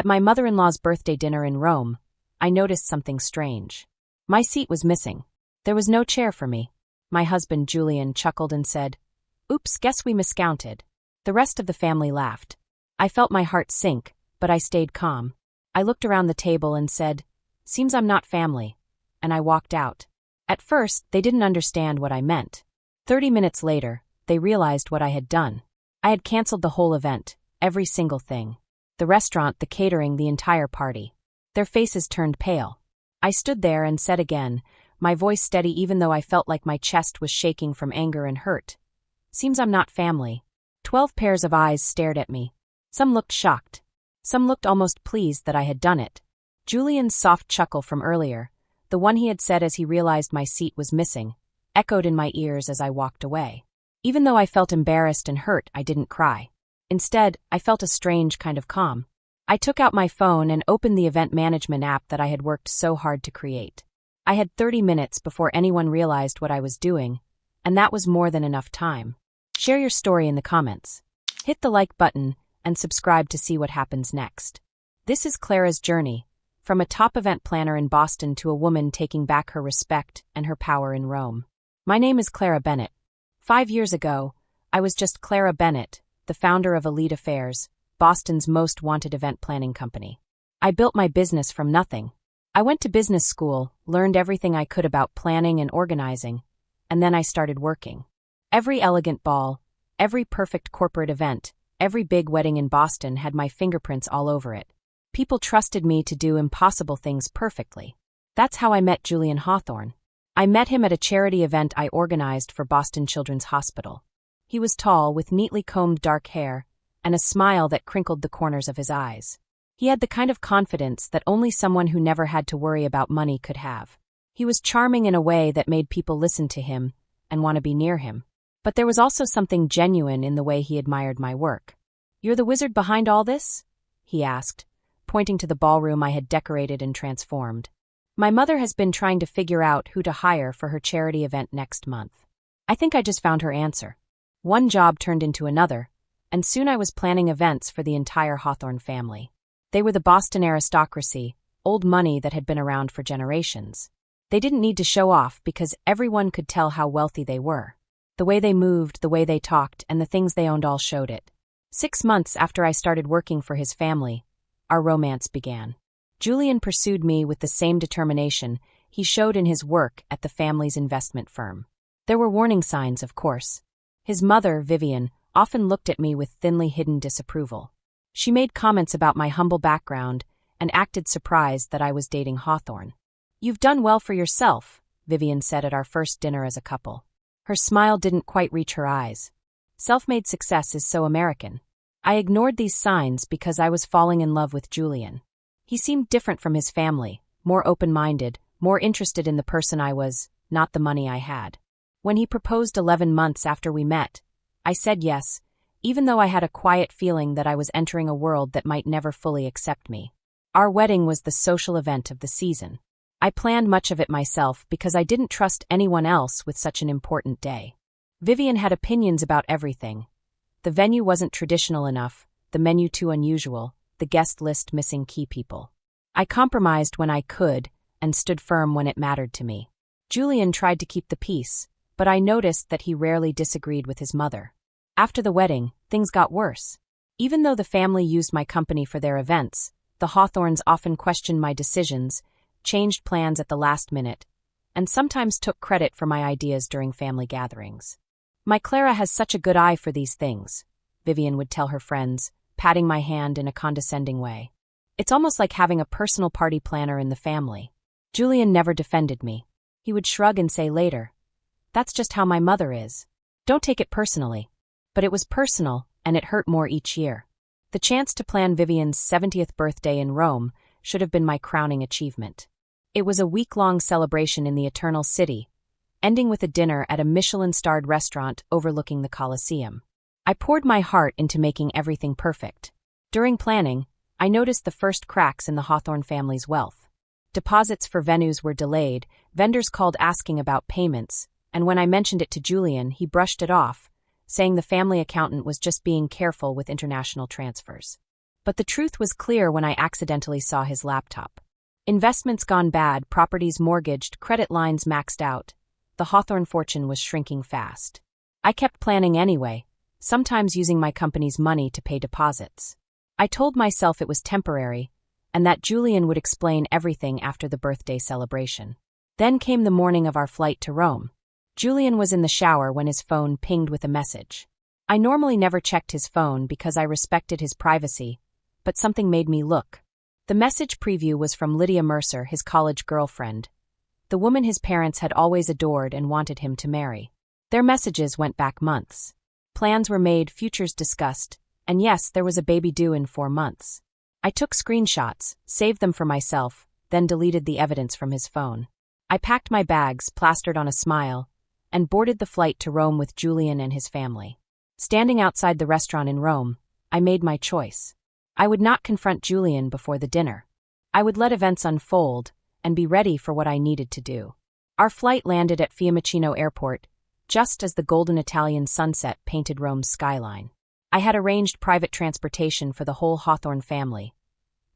At my mother-in-law's birthday dinner in Rome, I noticed something strange. My seat was missing. There was no chair for me. My husband, Julian, chuckled and said, "Oops, guess we miscounted." The rest of the family laughed. I felt my heart sink, but I stayed calm. I looked around the table and said, "Seems I'm not family," and I walked out. At first, they didn't understand what I meant. 30 minutes later, they realized what I had done. I had canceled the whole event, every single thing. The restaurant, the catering, the entire party. Their faces turned pale. I stood there and said again, my voice steady even though I felt like my chest was shaking from anger and hurt, "Seems I'm not family." 12 pairs of eyes stared at me. Some looked shocked. Some looked almost pleased that I had done it. Julian's soft chuckle from earlier, the one he had said as he realized my seat was missing, echoed in my ears as I walked away. Even though I felt embarrassed and hurt, I didn't cry. Instead, I felt a strange kind of calm. I took out my phone and opened the event management app that I had worked so hard to create. I had 30 minutes before anyone realized what I was doing, and that was more than enough time. Share your story in the comments. Hit the like button and subscribe to see what happens next. This is Clara's journey, from a top event planner in Boston to a woman taking back her respect and her power in Rome. My name is Clara Bennett. 5 years ago, I was just Clara Bennett, the founder of Elite Affairs, Boston's most wanted event planning company. I built my business from nothing. I went to business school, learned everything I could about planning and organizing, and then I started working. Every elegant ball, every perfect corporate event, every big wedding in Boston had my fingerprints all over it. People trusted me to do impossible things perfectly. That's how I met Julian Hawthorne. I met him at a charity event I organized for Boston Children's Hospital. He was tall, with neatly combed dark hair, and a smile that crinkled the corners of his eyes. He had the kind of confidence that only someone who never had to worry about money could have. He was charming in a way that made people listen to him and want to be near him. But there was also something genuine in the way he admired my work. "You're the wizard behind all this?" he asked, pointing to the ballroom I had decorated and transformed. "My mother has been trying to figure out who to hire for her charity event next month. I think I just found her answer." One job turned into another, and soon I was planning events for the entire Hawthorne family. They were the Boston aristocracy, old money that had been around for generations. They didn't need to show off because everyone could tell how wealthy they were. The way they moved, the way they talked, and the things they owned all showed it. 6 months after I started working for his family, our romance began. Julian pursued me with the same determination he showed in his work at the family's investment firm. There were warning signs, of course. His mother, Vivian, often looked at me with thinly hidden disapproval. She made comments about my humble background and acted surprised that I was dating Hawthorne. "You've done well for yourself," Vivian said at our first dinner as a couple. Her smile didn't quite reach her eyes. Self-made success is so American. I ignored these signs because I was falling in love with Julian. He seemed different from his family, more open-minded, more interested in the person I was, not the money I had. When he proposed 11 months after we met, I said yes, even though I had a quiet feeling that I was entering a world that might never fully accept me. Our wedding was the social event of the season. I planned much of it myself because I didn't trust anyone else with such an important day. Vivian had opinions about everything. The venue wasn't traditional enough, the menu too unusual, the guest list missing key people. I compromised when I could and stood firm when it mattered to me. Julian tried to keep the peace, but I noticed that he rarely disagreed with his mother. After the wedding, things got worse. Even though the family used my company for their events, the Hawthornes often questioned my decisions, changed plans at the last minute, and sometimes took credit for my ideas during family gatherings. "My Clara has such a good eye for these things," Vivian would tell her friends, patting my hand in a condescending way. "It's almost like having a personal party planner in the family." Julian never defended me. He would shrug and say later, "That's just how my mother is. Don't take it personally." But it was personal, and it hurt more each year. The chance to plan Vivian's 70th birthday in Rome should have been my crowning achievement. It was a week-long celebration in the Eternal City, ending with a dinner at a Michelin-starred restaurant overlooking the Colosseum. I poured my heart into making everything perfect. During planning, I noticed the first cracks in the Hawthorne family's wealth. Deposits for venues were delayed, vendors called asking about payments, and when I mentioned it to Julian, he brushed it off, saying the family accountant was just being careful with international transfers. But the truth was clear when I accidentally saw his laptop. Investments gone bad, properties mortgaged, credit lines maxed out. The Hawthorne fortune was shrinking fast. I kept planning anyway, sometimes using my company's money to pay deposits. I told myself it was temporary, and that Julian would explain everything after the birthday celebration. Then came the morning of our flight to Rome. Julian was in the shower when his phone pinged with a message. I normally never checked his phone because I respected his privacy, but something made me look. The message preview was from Lydia Mercer, his college girlfriend, the woman his parents had always adored and wanted him to marry. Their messages went back months. Plans were made, futures discussed, and yes, there was a baby due in 4 months. I took screenshots, saved them for myself, then deleted the evidence from his phone. I packed my bags, plastered on a smile, and boarded the flight to Rome with Julian and his family. Standing outside the restaurant in Rome, I made my choice. I would not confront Julian before the dinner. I would let events unfold and be ready for what I needed to do. Our flight landed at Fiumicino Airport, just as the golden Italian sunset painted Rome's skyline. I had arranged private transportation for the whole Hawthorne family.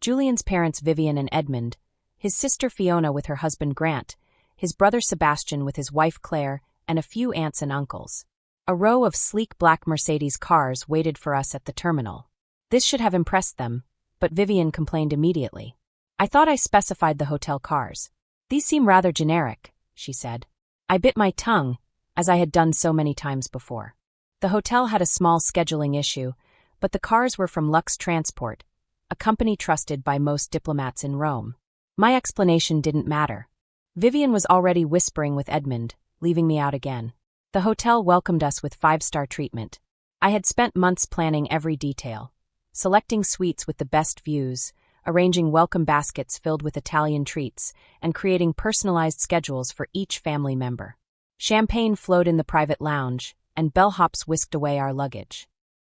Julian's parents Vivian and Edmund, his sister Fiona with her husband Grant, his brother Sebastian with his wife Claire, and a few aunts and uncles. A row of sleek black Mercedes cars waited for us at the terminal. This should have impressed them, but Vivian complained immediately. I thought I specified the hotel cars. These seem rather generic, she said. I bit my tongue, as I had done so many times before. The hotel had a small scheduling issue, but the cars were from Lux Transport, a company trusted by most diplomats in Rome. My explanation didn't matter. Vivian was already whispering with Edmund, leaving me out again. The hotel welcomed us with 5-star treatment. I had spent months planning every detail, selecting suites with the best views, arranging welcome baskets filled with Italian treats, and creating personalized schedules for each family member. Champagne flowed in the private lounge, and bellhops whisked away our luggage.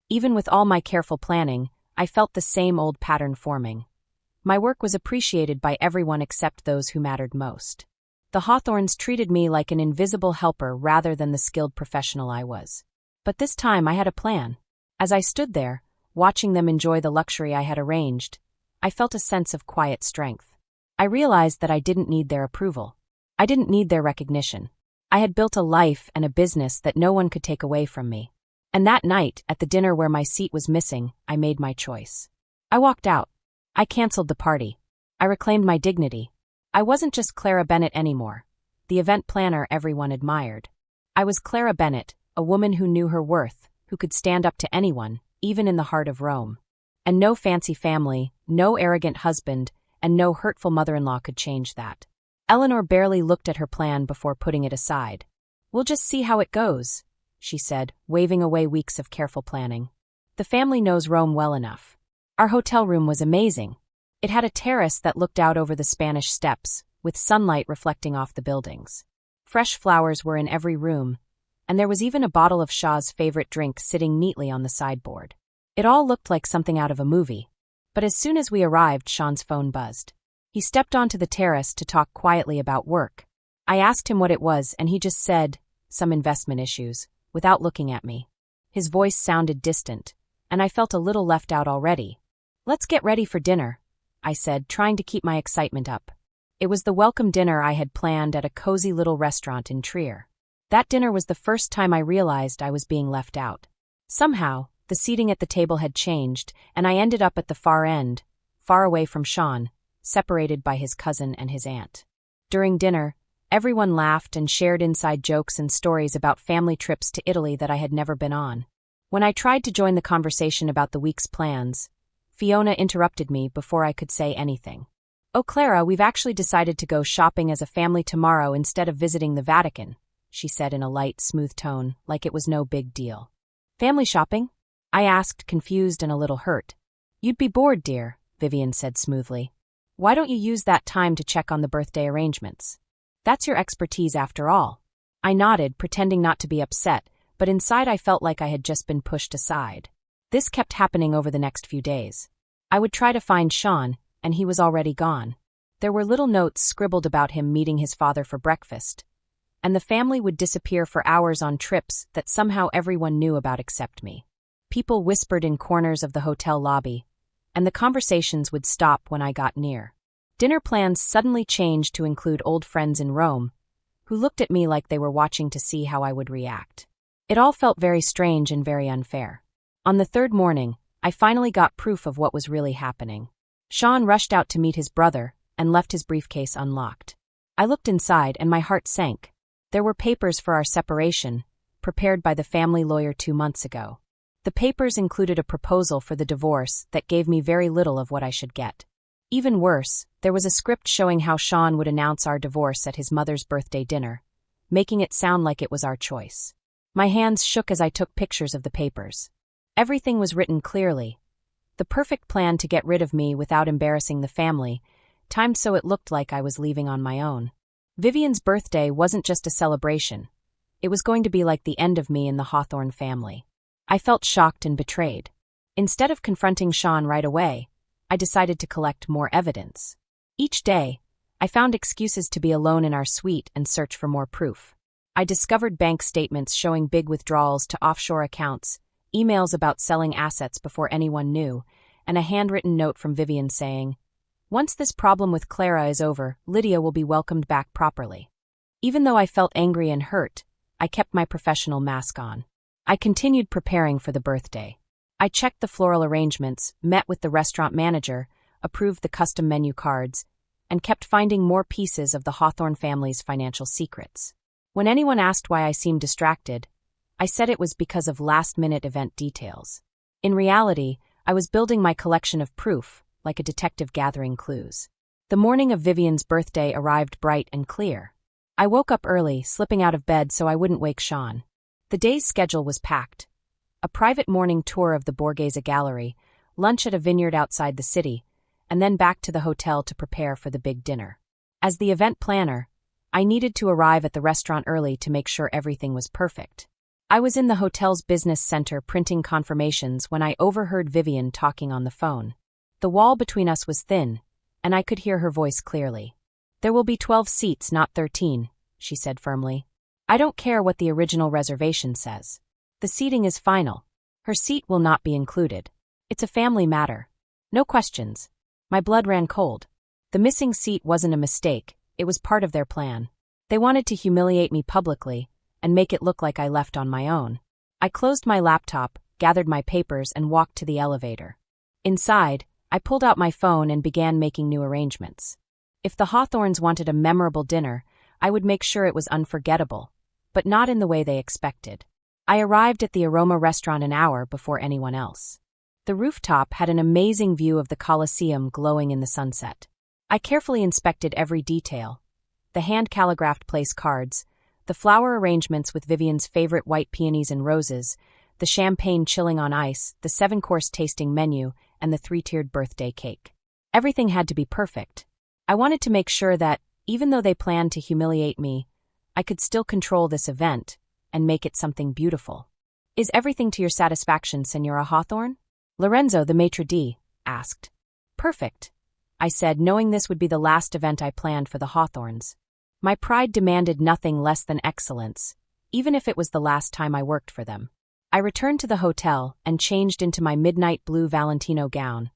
Even with all my careful planning, I felt the same old pattern forming. My work was appreciated by everyone except those who mattered most. The Hawthorns treated me like an invisible helper rather than the skilled professional I was. But this time I had a plan. As I stood there, watching them enjoy the luxury I had arranged, I felt a sense of quiet strength. I realized that I didn't need their approval. I didn't need their recognition. I had built a life and a business that no one could take away from me. And that night, at the dinner where my seat was missing, I made my choice. I walked out. I canceled the party. I reclaimed my dignity. I wasn't just Clara Bennett anymore, the event planner everyone admired. I was Clara Bennett, a woman who knew her worth, who could stand up to anyone, even in the heart of Rome. And no fancy family, no arrogant husband, and no hurtful mother-in-law could change that. Eleanor barely looked at her plan before putting it aside. "We'll just see how it goes," she said, waving away weeks of careful planning. "The family knows Rome well enough." Our hotel room was amazing. It had a terrace that looked out over the Spanish Steps, with sunlight reflecting off the buildings. Fresh flowers were in every room, and there was even a bottle of Shaw's favorite drink sitting neatly on the sideboard. It all looked like something out of a movie. But as soon as we arrived, Sean's phone buzzed. He stepped onto the terrace to talk quietly about work. I asked him what it was, and he just said, "Some investment issues," without looking at me. His voice sounded distant, and I felt a little left out already. "Let's get ready for dinner," I said, trying to keep my excitement up. It was the welcome dinner I had planned at a cozy little restaurant in Trier. That dinner was the first time I realized I was being left out. Somehow, the seating at the table had changed, and I ended up at the far end, far away from Sean, separated by his cousin and his aunt. During dinner, everyone laughed and shared inside jokes and stories about family trips to Italy that I had never been on. When I tried to join the conversation about the week's plans, Fiona interrupted me before I could say anything. "Oh, Clara, we've actually decided to go shopping as a family tomorrow instead of visiting the Vatican," she said in a light, smooth tone, like it was no big deal. "Family shopping?" I asked, confused and a little hurt. "You'd be bored, dear," Vivian said smoothly. "Why don't you use that time to check on the birthday arrangements? That's your expertise after all." I nodded, pretending not to be upset, but inside I felt like I had just been pushed aside. This kept happening over the next few days. I would try to find Sean, and he was already gone. There were little notes scribbled about him meeting his father for breakfast, and the family would disappear for hours on trips that somehow everyone knew about except me. People whispered in corners of the hotel lobby, and the conversations would stop when I got near. Dinner plans suddenly changed to include old friends in Rome, who looked at me like they were watching to see how I would react. It all felt very strange and very unfair. On the third morning, I finally got proof of what was really happening. Sean rushed out to meet his brother and left his briefcase unlocked. I looked inside and my heart sank. There were papers for our separation, prepared by the family lawyer 2 months ago. The papers included a proposal for the divorce that gave me very little of what I should get. Even worse, there was a script showing how Sean would announce our divorce at his mother's birthday dinner, making it sound like it was our choice. My hands shook as I took pictures of the papers. Everything was written clearly. The perfect plan to get rid of me without embarrassing the family, timed so it looked like I was leaving on my own. Vivian's birthday wasn't just a celebration. It was going to be like the end of me in the Hawthorne family. I felt shocked and betrayed. Instead of confronting Sean right away, I decided to collect more evidence. Each day, I found excuses to be alone in our suite and search for more proof. I discovered bank statements showing big withdrawals to offshore accounts, emails about selling assets before anyone knew, and a handwritten note from Vivian saying, "Once this problem with Clara is over, Lydia will be welcomed back properly." Even though I felt angry and hurt, I kept my professional mask on. I continued preparing for the birthday. I checked the floral arrangements, met with the restaurant manager, approved the custom menu cards, and kept finding more pieces of the Hawthorne family's financial secrets. When anyone asked why I seemed distracted, I said it was because of last-minute event details. In reality, I was building my collection of proof, like a detective gathering clues. The morning of Vivian's birthday arrived bright and clear. I woke up early, slipping out of bed so I wouldn't wake Sean. The day's schedule was packed. A private morning tour of the Borghese Gallery, lunch at a vineyard outside the city, and then back to the hotel to prepare for the big dinner. As the event planner, I needed to arrive at the restaurant early to make sure everything was perfect. I was in the hotel's business center printing confirmations when I overheard Vivian talking on the phone. The wall between us was thin, and I could hear her voice clearly. "There will be 12 seats, not 13, she said firmly. "I don't care what the original reservation says. The seating is final. Her seat will not be included. It's a family matter. No questions." My blood ran cold. The missing seat wasn't a mistake, it was part of their plan. They wanted to humiliate me publicly and make it look like I left on my own. I closed my laptop, gathered my papers, and walked to the elevator. Inside, I pulled out my phone and began making new arrangements. If the Hawthorns wanted a memorable dinner, I would make sure it was unforgettable, but not in the way they expected. I arrived at the Aroma restaurant an hour before anyone else. The rooftop had an amazing view of the Colosseum glowing in the sunset. I carefully inspected every detail: the hand-calligraphed place cards, the flower arrangements with Vivian's favorite white peonies and roses, the champagne chilling on ice, the 7-course tasting menu, and the 3-tiered birthday cake. Everything had to be perfect. I wanted to make sure that, even though they planned to humiliate me, I could still control this event and make it something beautiful. "Is everything to your satisfaction, Senora Hawthorne?" Lorenzo, the maitre d', asked. "Perfect," I said, knowing this would be the last event I planned for the Hawthorns. My pride demanded nothing less than excellence, even if it was the last time I worked for them. I returned to the hotel and changed into my midnight blue Valentino gown,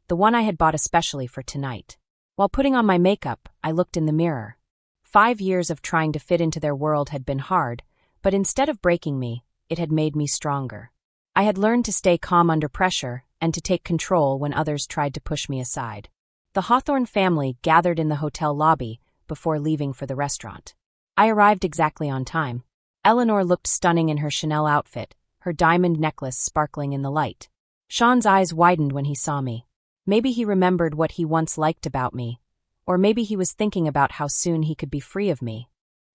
the one I had bought especially for tonight. While putting on my makeup, I looked in the mirror. 5 years of trying to fit into their world had been hard, but instead of breaking me, it had made me stronger. I had learned to stay calm under pressure and to take control when others tried to push me aside. The Hawthorne family gathered in the hotel lobby before leaving for the restaurant. I arrived exactly on time. Eleanor looked stunning in her Chanel outfit, her diamond necklace sparkling in the light. Sean's eyes widened when he saw me. Maybe he remembered what he once liked about me, or maybe he was thinking about how soon he could be free of me.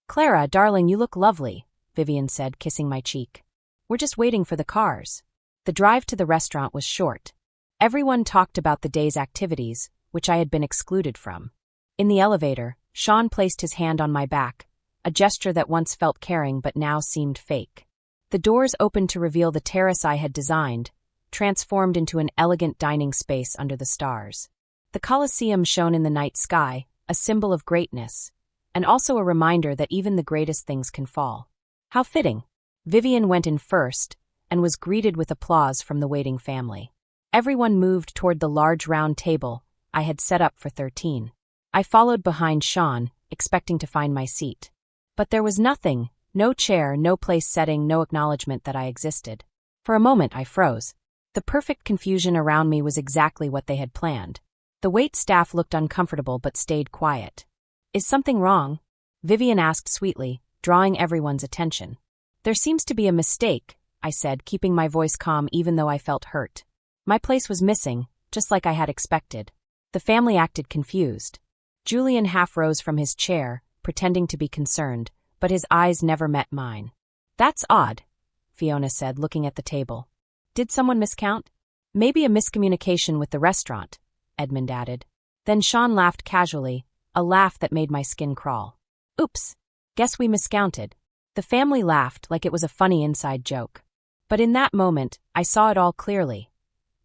"Clara, darling, you look lovely," Vivian said, kissing my cheek. "We're just waiting for the cars." The drive to the restaurant was short. Everyone talked about the day's activities, which I had been excluded from. In the elevator, Sean placed his hand on my back, a gesture that once felt caring but now seemed fake. The doors opened to reveal the terrace I had designed, transformed into an elegant dining space under the stars. The Colosseum shone in the night sky, a symbol of greatness, and also a reminder that even the greatest things can fall. How fitting. Vivian went in first, and was greeted with applause from the waiting family. Everyone moved toward the large round table I had set up for 13. I followed behind Sean, expecting to find my seat. But there was nothing, no chair, no place setting, no acknowledgement that I existed. For a moment I froze. The perfect confusion around me was exactly what they had planned. The wait staff looked uncomfortable but stayed quiet. "Is something wrong?" Vivian asked sweetly, drawing everyone's attention. "There seems to be a mistake," I said, keeping my voice calm even though I felt hurt. My place was missing, just like I had expected. The family acted confused. Julian half rose from his chair, pretending to be concerned, but his eyes never met mine. "That's odd," Fiona said, looking at the table. "Did someone miscount?" "Maybe a miscommunication with the restaurant," Edmund added. Then Sean laughed casually, a laugh that made my skin crawl. "Oops. Guess we miscounted." The family laughed like it was a funny inside joke. But in that moment, I saw it all clearly.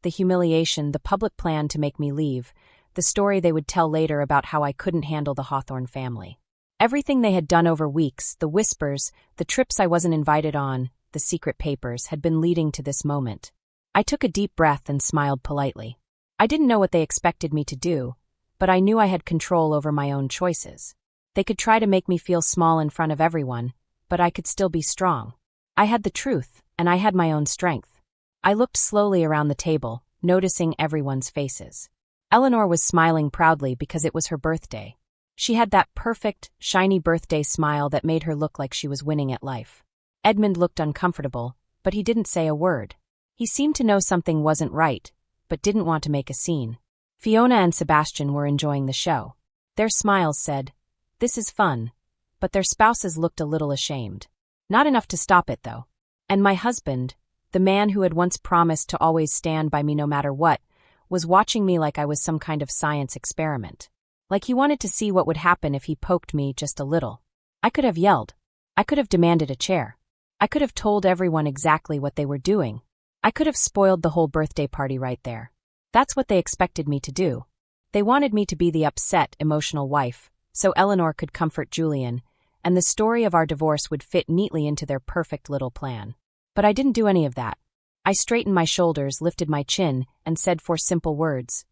The humiliation, the public plan to make me leave, the story they would tell later about how I couldn't handle the Hawthorne family. Everything they had done over weeks, the whispers, the trips I wasn't invited on, the secret papers, had been leading to this moment. I took a deep breath and smiled politely. I didn't know what they expected me to do, but I knew I had control over my own choices. They could try to make me feel small in front of everyone, but I could still be strong. I had the truth, and I had my own strength. I looked slowly around the table, noticing everyone's faces. Eleanor was smiling proudly because it was her birthday. She had that perfect, shiny birthday smile that made her look like she was winning at life. Edmund looked uncomfortable, but he didn't say a word. He seemed to know something wasn't right, but didn't want to make a scene. Fiona and Sebastian were enjoying the show. Their smiles said, "This is fun," but their spouses looked a little ashamed. Not enough to stop it, though. And my husband, the man who had once promised to always stand by me no matter what, was watching me like I was some kind of science experiment. Like he wanted to see what would happen if he poked me just a little. I could have yelled. I could have demanded a chair. I could have told everyone exactly what they were doing. I could have spoiled the whole birthday party right there. That's what they expected me to do. They wanted me to be the upset, emotional wife, so Eleanor could comfort Julian, and the story of our divorce would fit neatly into their perfect little plan. But I didn't do any of that. I straightened my shoulders, lifted my chin, and said 4 simple words.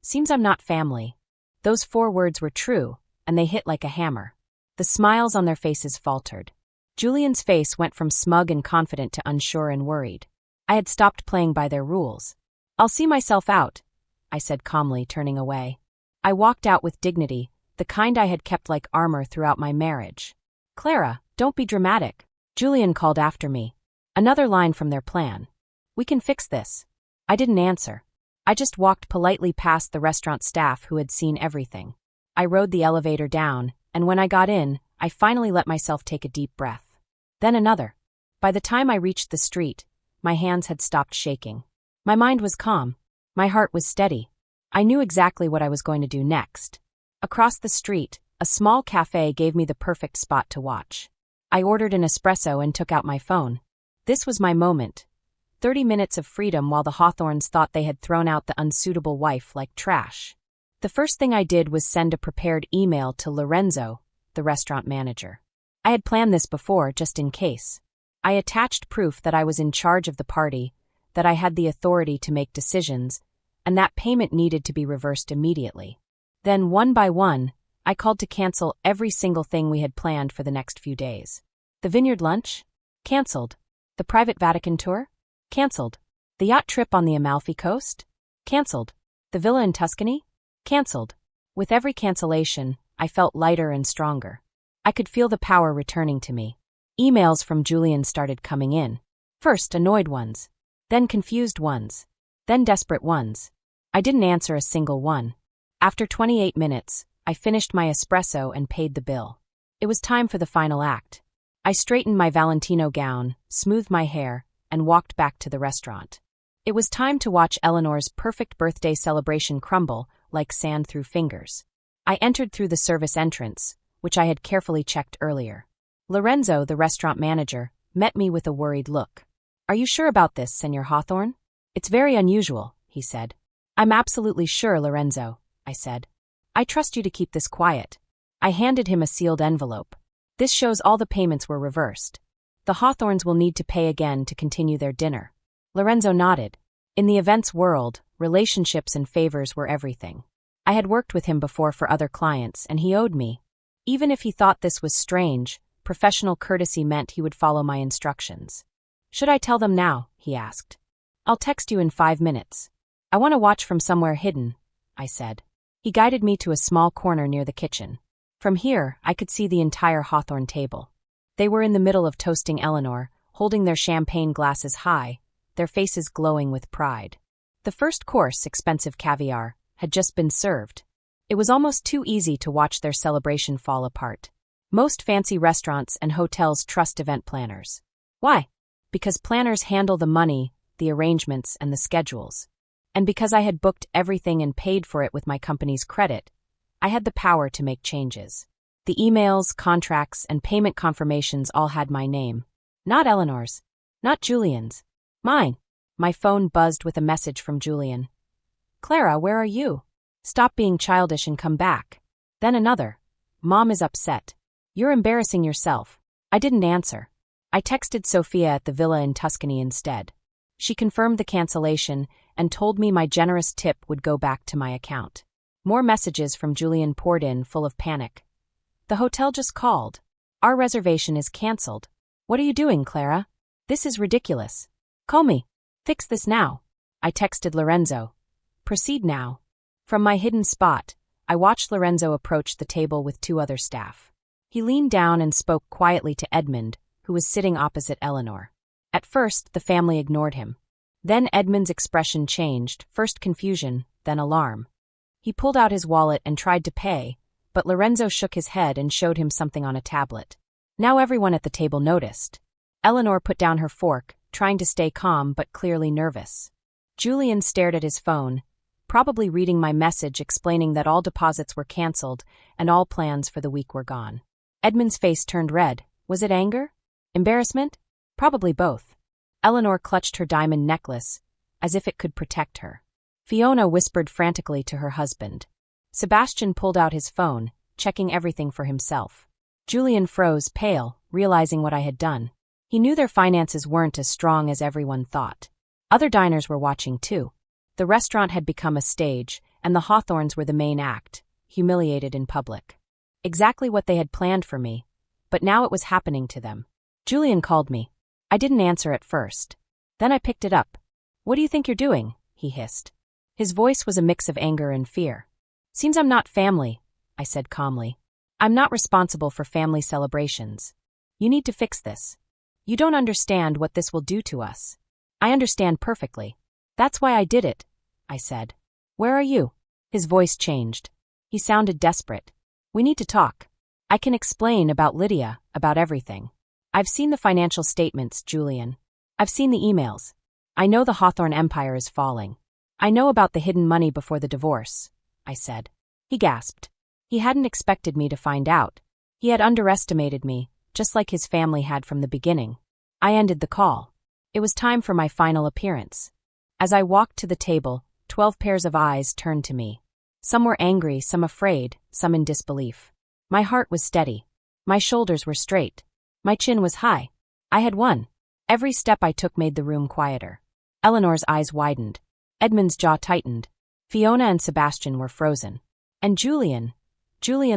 "Seems I'm not family." Those 4 words were true, and they hit like a hammer. The smiles on their faces faltered. Julian's face went from smug and confident to unsure and worried. I had stopped playing by their rules. "I'll see myself out," I said calmly, turning away. I walked out with dignity, the kind I had kept like armor throughout my marriage. "Clara, don't be dramatic," Julian called after me. Another line from their plan. "We can fix this." I didn't answer. I just walked politely past the restaurant staff who had seen everything. I rode the elevator down, and when I got in, I finally let myself take a deep breath. Then another. By the time I reached the street, my hands had stopped shaking. My mind was calm. My heart was steady. I knew exactly what I was going to do next. Across the street, a small cafe gave me the perfect spot to watch. I ordered an espresso and took out my phone. This was my moment. 30 minutes of freedom while the Hawthorns thought they had thrown out the unsuitable wife like trash. The first thing I did was send a prepared email to Lorenzo, the restaurant manager. I had planned this before, just in case. I attached proof that I was in charge of the party, that I had the authority to make decisions, and that payment needed to be reversed immediately. Then, one by one, I called to cancel every single thing we had planned for the next few days. The vineyard lunch? Cancelled. The private Vatican tour? Cancelled. The yacht trip on the Amalfi Coast? Cancelled. The villa in Tuscany? Cancelled. With every cancellation, I felt lighter and stronger. I could feel the power returning to me. Emails from Julian started coming in. First annoyed ones. Then confused ones. Then desperate ones. I didn't answer a single one. After 28 minutes, I finished my espresso and paid the bill. It was time for the final act. I straightened my Valentino gown, smoothed my hair, and walked back to the restaurant. It was time to watch Eleanor's perfect birthday celebration crumble like sand through fingers. I entered through the service entrance, which I had carefully checked earlier. Lorenzo, the restaurant manager, met me with a worried look. "Are you sure about this, Senor Hawthorne? It's very unusual," he said. "I'm absolutely sure, Lorenzo," I said. "I trust you to keep this quiet." I handed him a sealed envelope. "This shows all the payments were reversed. The Hawthorns will need to pay again to continue their dinner." Lorenzo nodded. In the events world, relationships and favors were everything. I had worked with him before for other clients, and he owed me. Even if he thought this was strange, professional courtesy meant he would follow my instructions. Should I tell them now? He asked. I'll text you in 5 minutes. I want to watch from somewhere hidden, I said. He guided me to a small corner near the kitchen. From here, I could see the entire Hawthorne table. They were in the middle of toasting Eleanor, holding their champagne glasses high, their faces glowing with pride. The first course, expensive caviar, had just been served. It was almost too easy to watch their celebration fall apart. Most fancy restaurants and hotels trust event planners. Why? Because planners handle the money, the arrangements, and the schedules. And because I had booked everything and paid for it with my company's credit, I had the power to make changes. The emails, contracts, and payment confirmations all had my name. Not Eleanor's. Not Julian's. Mine. My phone buzzed with a message from Julian. Clara, where are you? Stop being childish and come back. Then another. Mom is upset. You're embarrassing yourself. I didn't answer. I texted Sophia at the villa in Tuscany instead. She confirmed the cancellation and told me my generous tip would go back to my account. More messages from Julian poured in, full of panic. The hotel just called. Our reservation is cancelled. What are you doing, Clara? This is ridiculous. Call me. Fix this now. I texted Lorenzo. Proceed now. From my hidden spot, I watched Lorenzo approach the table with 2 other staff. He leaned down and spoke quietly to Edmund, who was sitting opposite Eleanor. At first, the family ignored him. Then Edmund's expression changed, first confusion, then alarm. He pulled out his wallet and tried to pay, but Lorenzo shook his head and showed him something on a tablet. Now everyone at the table noticed. Eleanor put down her fork, trying to stay calm but clearly nervous. Julian stared at his phone, probably reading my message explaining that all deposits were cancelled and all plans for the week were gone. Edmund's face turned red. Was it anger? Embarrassment? Probably both. Eleanor clutched her diamond necklace, as if it could protect her. Fiona whispered frantically to her husband. Sebastian pulled out his phone, checking everything for himself. Julian froze, pale, realizing what I had done. He knew their finances weren't as strong as everyone thought. Other diners were watching too. The restaurant had become a stage, and the Hawthorns were the main act, humiliated in public. Exactly what they had planned for me, but now it was happening to them. Julian called me. I didn't answer at first. Then I picked it up. What do you think you're doing? He hissed. His voice was a mix of anger and fear. Seems I'm not family, I said calmly. I'm not responsible for family celebrations. You need to fix this. You don't understand what this will do to us. I understand perfectly. That's why I did it, I said. Where are you? His voice changed. He sounded desperate. We need to talk. I can explain about Lydia, about everything. I've seen the financial statements, Julian. I've seen the emails. I know the Hawthorne empire is falling. I know about the hidden money before the divorce, I said. He gasped. He hadn't expected me to find out. He had underestimated me, just like his family had from the beginning. I ended the call. It was time for my final appearance. As I walked to the table, 12 pairs of eyes turned to me. Some were angry, some afraid, some in disbelief. My heart was steady. My shoulders were straight. My chin was high. I had won. Every step I took made the room quieter. Eleanor's eyes widened. Edmund's jaw tightened. Fiona and Sebastian were frozen. And Julian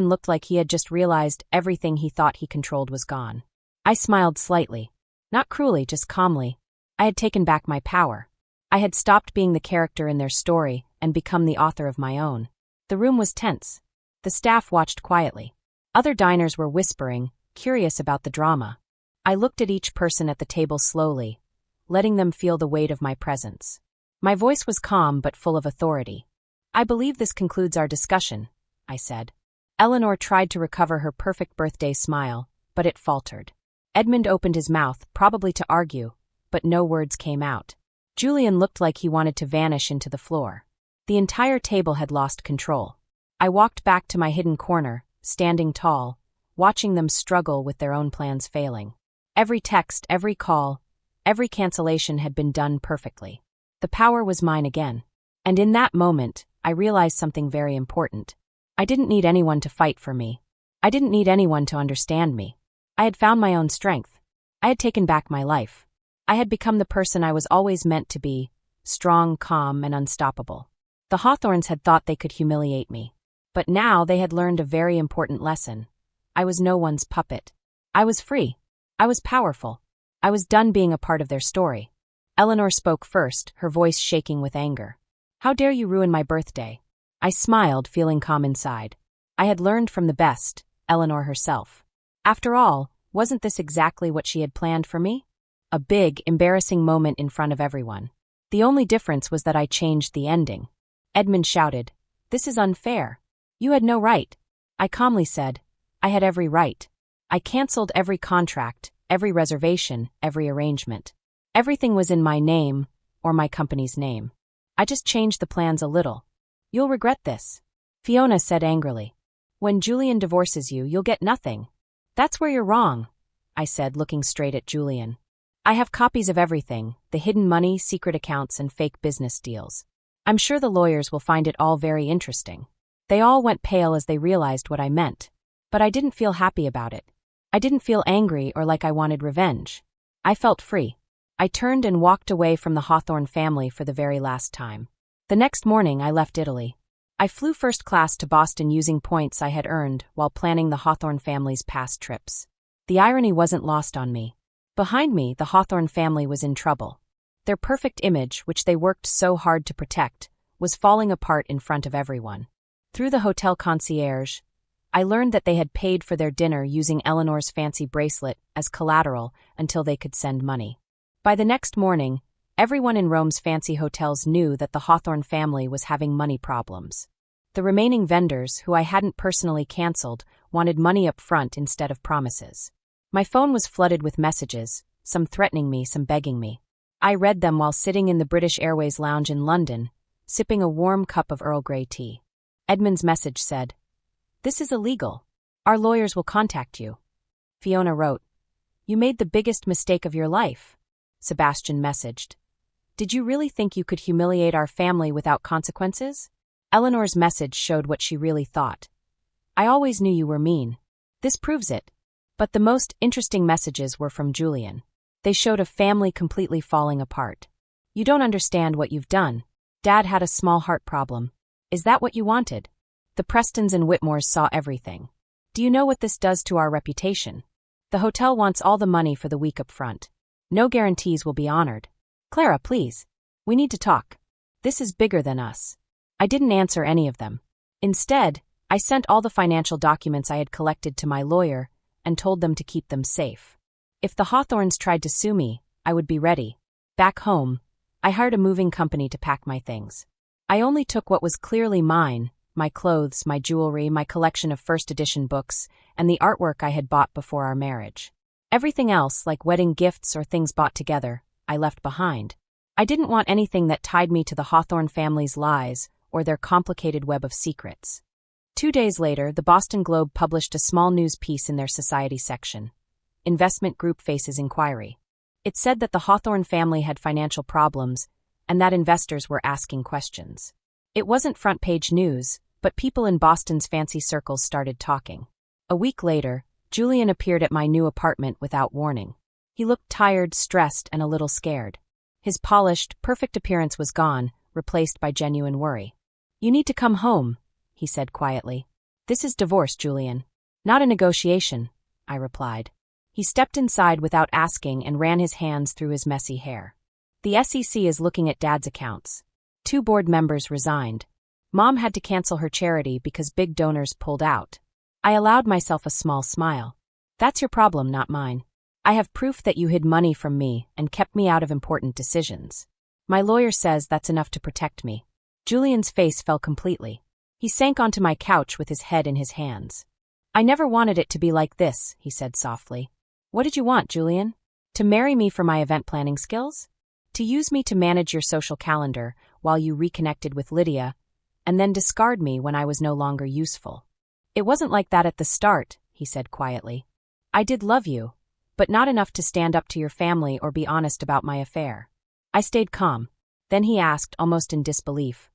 looked like he had just realized everything he thought he controlled was gone. I smiled slightly. Not cruelly, just calmly. I had taken back my power. I had stopped being the character in their story and become the author of my own. The room was tense. The staff watched quietly. Other diners were whispering, curious about the drama. I looked at each person at the table slowly, letting them feel the weight of my presence. My voice was calm but full of authority. I believe this concludes our discussion, I said. Eleanor tried to recover her perfect birthday smile, but it faltered. Edmund opened his mouth, probably to argue, but no words came out. Julian looked like he wanted to vanish into the floor. The entire table had lost control. I walked back to my hidden corner, standing tall, watching them struggle with their own plans failing. Every text, every call, every cancellation had been done perfectly. The power was mine again. And in that moment, I realized something very important. I didn't need anyone to fight for me. I didn't need anyone to understand me. I had found my own strength. I had taken back my life. I had become the person I was always meant to be, strong, calm, and unstoppable. The Hawthorns had thought they could humiliate me. But now they had learned a very important lesson. I was no one's puppet. I was free. I was powerful. I was done being a part of their story. Eleanor spoke first, her voice shaking with anger. "How dare you ruin my birthday?" I smiled, feeling calm inside. I had learned from the best, Eleanor herself. After all, wasn't this exactly what she had planned for me? A big, embarrassing moment in front of everyone. The only difference was that I changed the ending. Edmund shouted, "This is unfair. You had no right." I calmly said, "I had every right. I canceled every contract, every reservation, every arrangement. Everything was in my name, or my company's name. I just changed the plans a little. You'll regret this," Fiona said angrily. "When Julian divorces you, you'll get nothing." "That's where you're wrong," I said, looking straight at Julian. "I have copies of everything, the hidden money, secret accounts, and fake business deals. I'm sure the lawyers will find it all very interesting." They all went pale as they realized what I meant. But I didn't feel happy about it. I didn't feel angry or like I wanted revenge. I felt free. I turned and walked away from the Hawthorn family for the very last time. The next morning, I left Italy. I flew first class to Boston using points I had earned while planning the Hawthorn family's past trips. The irony wasn't lost on me. Behind me, the Hawthorn family was in trouble. Their perfect image, which they worked so hard to protect, was falling apart in front of everyone. Through the hotel concierge, I learned that they had paid for their dinner using Eleanor's fancy bracelet as collateral until they could send money. By the next morning, everyone in Rome's fancy hotels knew that the Hawthorn family was having money problems. The remaining vendors, who I hadn't personally canceled, wanted money up front instead of promises. My phone was flooded with messages, some threatening me, some begging me. I read them while sitting in the British Airways lounge in London, sipping a warm cup of Earl Grey tea. Edmund's message said, "This is illegal. Our lawyers will contact you." Fiona wrote, "You made the biggest mistake of your life." Sebastian messaged, "Did you really think you could humiliate our family without consequences?" Eleanor's message showed what she really thought. "I always knew you were mean. This proves it." But the most interesting messages were from Julian. They showed a family completely falling apart. "You don't understand what you've done. Dad had a small heart problem. Is that what you wanted? The Prestons and Whitmores saw everything. Do you know what this does to our reputation? The hotel wants all the money for the week up front. No guarantees will be honored. Clara, please. We need to talk. This is bigger than us." I didn't answer any of them. Instead, I sent all the financial documents I had collected to my lawyer and told them to keep them safe. If the Hawthorns tried to sue me, I would be ready. Back home, I hired a moving company to pack my things. I only took what was clearly mine, my clothes, my jewelry, my collection of first edition books, and the artwork I had bought before our marriage. Everything else, like wedding gifts or things bought together, I left behind. I didn't want anything that tied me to the Hawthorn family's lies or their complicated web of secrets. 2 days later, the Boston Globe published a small news piece in their society section. Investment Group faces inquiry. It said that the Hawthorn family had financial problems and that investors were asking questions. It wasn't front-page news, but people in Boston's fancy circles started talking. A week later, Julian appeared at my new apartment without warning. He looked tired, stressed, and a little scared. His polished, perfect appearance was gone, replaced by genuine worry. "You need to come home," he said quietly. "This is divorce, Julian. Not a negotiation," I replied. He stepped inside without asking and ran his hands through his messy hair. "The SEC is looking at Dad's accounts. 2 board members resigned. Mom had to cancel her charity because big donors pulled out." I allowed myself a small smile. "That's your problem, not mine. I have proof that you hid money from me and kept me out of important decisions. My lawyer says that's enough to protect me." Julian's face fell completely. He sank onto my couch with his head in his hands. "I never wanted it to be like this," he said softly. "What did you want, Julian? To marry me for my event planning skills? To use me to manage your social calendar while you reconnected with Lydia, and then discard me when I was no longer useful?" "It wasn't like that at the start," he said quietly. "I did love you, but not enough to stand up to your family or be honest about my affair." I stayed calm. Then he asked, almost in disbelief,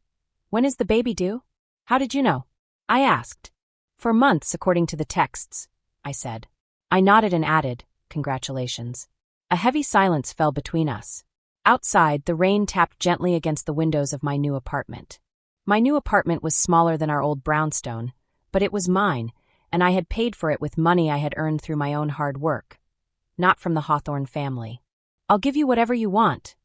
"When is the baby due?" "How did you know?" I asked. "For months, according to the texts," I said. I nodded and added, "Congratulations." A heavy silence fell between us. Outside, the rain tapped gently against the windows of my new apartment. My new apartment was smaller than our old brownstone, but it was mine, and I had paid for it with money I had earned through my own hard work, not from the Hawthorne family. "I'll give you whatever you want,"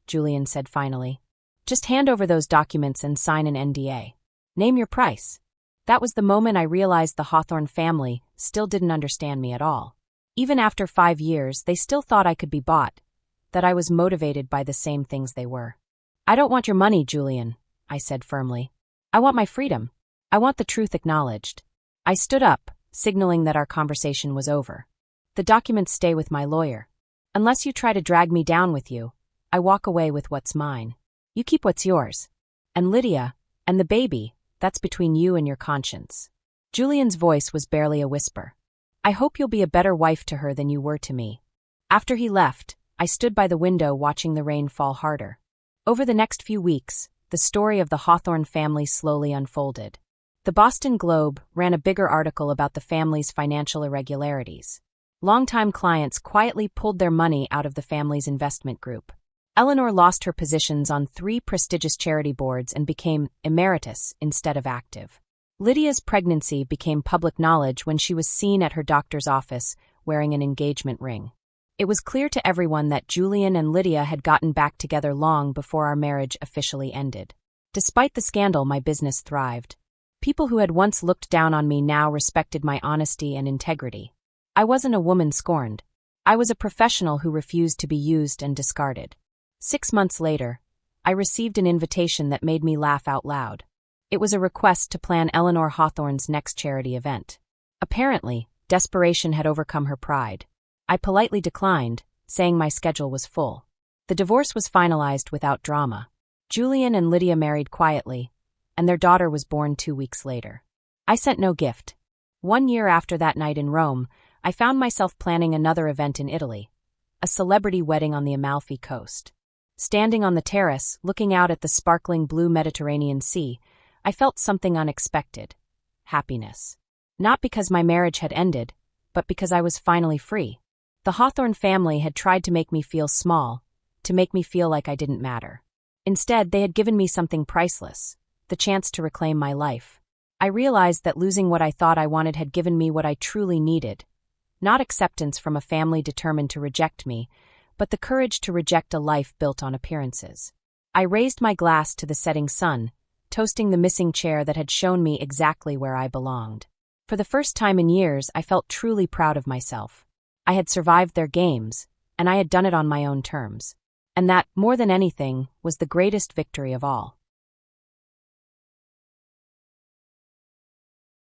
Julian said finally. "Just hand over those documents and sign an NDA. Name your price." That was the moment I realized the Hawthorne family still didn't understand me at all. Even after 5 years, they still thought I could be bought, that I was motivated by the same things they were. "I don't want your money, Julian," I said firmly. "I want my freedom. I want the truth acknowledged." I stood up, signaling that our conversation was over. "The documents stay with my lawyer. Unless you try to drag me down with you, I walk away with what's mine. You keep what's yours. And Lydia, and the baby, that's between you and your conscience." Julian's voice was barely a whisper. "I hope you'll be a better wife to her than you were to me." After he left, I stood by the window watching the rain fall harder. Over the next few weeks, the story of the Hawthorne family slowly unfolded. The Boston Globe ran a bigger article about the family's financial irregularities. Longtime clients quietly pulled their money out of the family's investment group. Eleanor lost her positions on 3 prestigious charity boards and became emeritus instead of active. Lydia's pregnancy became public knowledge when she was seen at her doctor's office wearing an engagement ring. It was clear to everyone that Julian and Lydia had gotten back together long before our marriage officially ended. Despite the scandal, my business thrived. People who had once looked down on me now respected my honesty and integrity. I wasn't a woman scorned. I was a professional who refused to be used and discarded. 6 months later, I received an invitation that made me laugh out loud. It was a request to plan Eleanor Hawthorne's next charity event. Apparently, desperation had overcome her pride. I politely declined, saying my schedule was full. The divorce was finalized without drama. Julian and Lydia married quietly, and their daughter was born 2 weeks later. I sent no gift. 1 year after that night in Rome, I found myself planning another event in Italy, a celebrity wedding on the Amalfi Coast. Standing on the terrace, looking out at the sparkling blue Mediterranean Sea, I felt something unexpected: happiness. Not because my marriage had ended, but because I was finally free. The Hawthorne family had tried to make me feel small, to make me feel like I didn't matter. Instead, they had given me something priceless: the chance to reclaim my life. I realized that losing what I thought I wanted had given me what I truly needed. Not acceptance from a family determined to reject me, but the courage to reject a life built on appearances. I raised my glass to the setting sun, toasting the missing chair that had shown me exactly where I belonged. For the first time in years, I felt truly proud of myself. I had survived their games, and I had done it on my own terms. And that, more than anything, was the greatest victory of all.